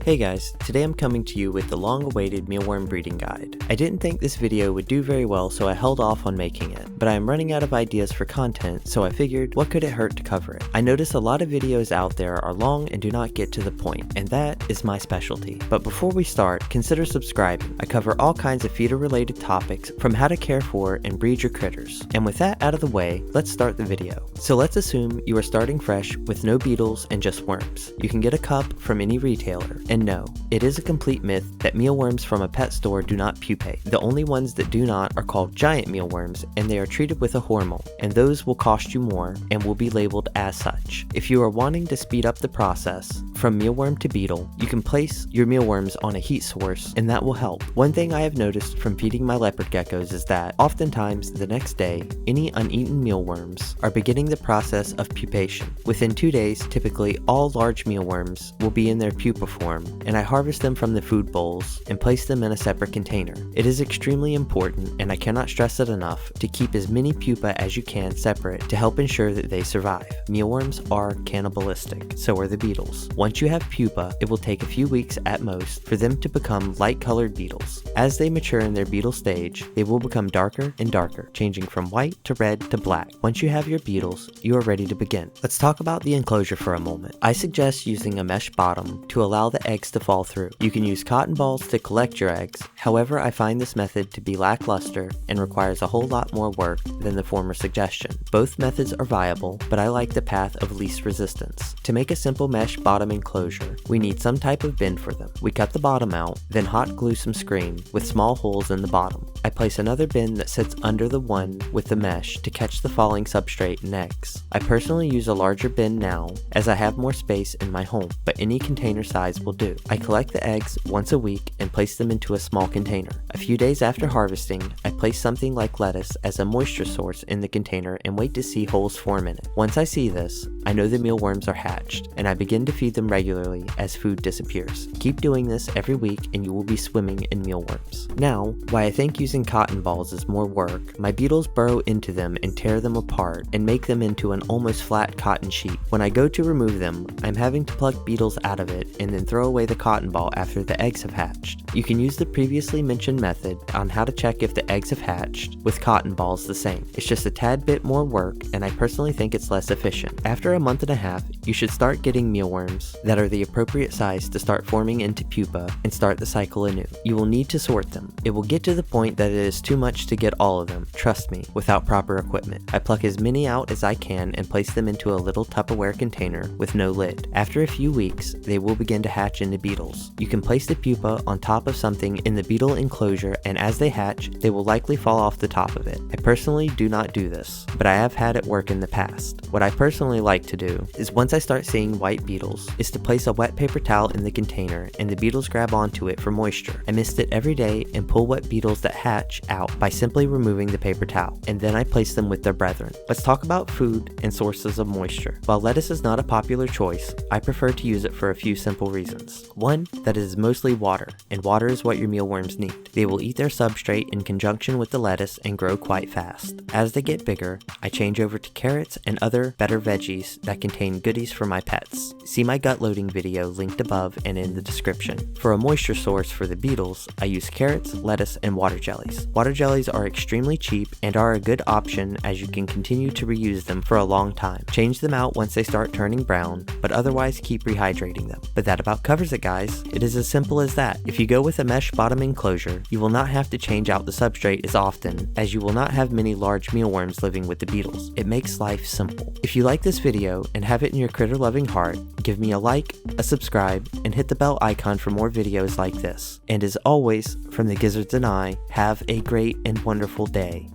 Hey guys, today I'm coming to you with the long-awaited mealworm breeding guide. I didn't think this video would do very well, so I held off on making it, but I am running out of ideas for content, so I figured what could it hurt to cover it. I notice a lot of videos out there are long and do not get to the point, and that is my specialty. But before we start, consider subscribing. I cover all kinds of feeder-related topics, from how to care for and breed your critters. And with that out of the way, let's start the video. So let's assume you are starting fresh with no beetles and just worms. You can get a cup from any retailer. And no, it is a complete myth that mealworms from a pet store do not pupate. The only ones that do not are called giant mealworms, and they are treated with a hormone, and those will cost you more and will be labeled as such. If you are wanting to speed up the process from mealworm to beetle, you can place your mealworms on a heat source, and that will help. One thing I have noticed from feeding my leopard geckos is that oftentimes the next day, any uneaten mealworms are beginning the process of pupation. Within 2 days, typically all large mealworms will be in their pupa form, and I harvest them from the food bowls and place them in a separate container. It is extremely important, and I cannot stress it enough, to keep as many pupa as you can separate to help ensure that they survive. Mealworms are cannibalistic, so are the beetles. Once you have pupa, it will take a few weeks at most for them to become light-colored beetles. As they mature in their beetle stage, they will become darker and darker, changing from white to red to black. Once you have your beetles, you are ready to begin. Let's talk about the enclosure for a moment. I suggest using a mesh bottom to allow the eggs to fall through. You can use cotton balls to collect your eggs. However, I find this method to be lackluster and requires a whole lot more work than the former suggestion. Both methods are viable, but I like the path of least resistance. To make a simple mesh bottom enclosure, we need some type of bin for them. We cut the bottom out, then hot glue some screen with small holes in the bottom. I place another bin that sits under the one with the mesh to catch the falling substrate and eggs. I personally use a larger bin now, as I have more space in my home, but any container size will do. I collect the eggs once a week and place them into a small container. A few days after harvesting, I place something like lettuce as a moisture source in the container and wait to see holes form in it. Once I see this, I know the mealworms are hatched, and I begin to feed them regularly as food disappears. Keep doing this every week and you will be swimming in mealworms. Now, why I think using cotton balls is more work, my beetles burrow into them and tear them apart and make them into an almost flat cotton sheet. When I go to remove them, I'm having to pluck beetles out of it and then throw away the cotton ball after the eggs have hatched. You can use the previously mentioned method on how to check if the eggs have hatched, with cotton balls the same. It's just a tad bit more work, and I personally think it's less efficient. After a month and a half, you should start getting mealworms that are the appropriate size to start forming into pupa and start the cycle anew. You will need to sort them. It will get to the point that it is too much to get all of them, trust me, without proper equipment. I pluck as many out as I can and place them into a little Tupperware container with no lid. After a few weeks, they will begin to hatch into beetles. You can place the pupa on top of something in the beetle enclosure, and as they hatch, they will likely fall off the top of it. I personally do not do this, but I have had it work in the past. What I personally like to do is, once I start seeing white beetles, is to place a wet paper towel in the container and the beetles grab onto it for moisture. I mist it every day and pull wet beetles that hatch out by simply removing the paper towel, and then I place them with their brethren. Let's talk about food and sources of moisture. While lettuce is not a popular choice, I prefer to use it for a few simple reasons. One, that it is mostly water, and water is what your mealworms need. They will eat their substrate in conjunction with the lettuce and grow quite fast. As they get bigger, I change over to carrots and other better veggies that contain goodies for my pets. See my gut loading video linked above and in the description. For a moisture source for the beetles, I use carrots, lettuce, and water jellies. Water jellies are extremely cheap and are a good option, as you can continue to reuse them for a long time. Change them out once they start turning brown, but otherwise keep rehydrating them. But that about covers it, guys. It is as simple as that. If you go with a mesh bottom enclosure, you will not have to change out the substrate as often, as you will not have many large mealworms living with the beetles. It makes life simple. If you like this video and have it in your critter loving heart, give me a like, a subscribe, and hit the bell icon for more videos like this. And as always, from the Gizzards and I, have a great and wonderful day.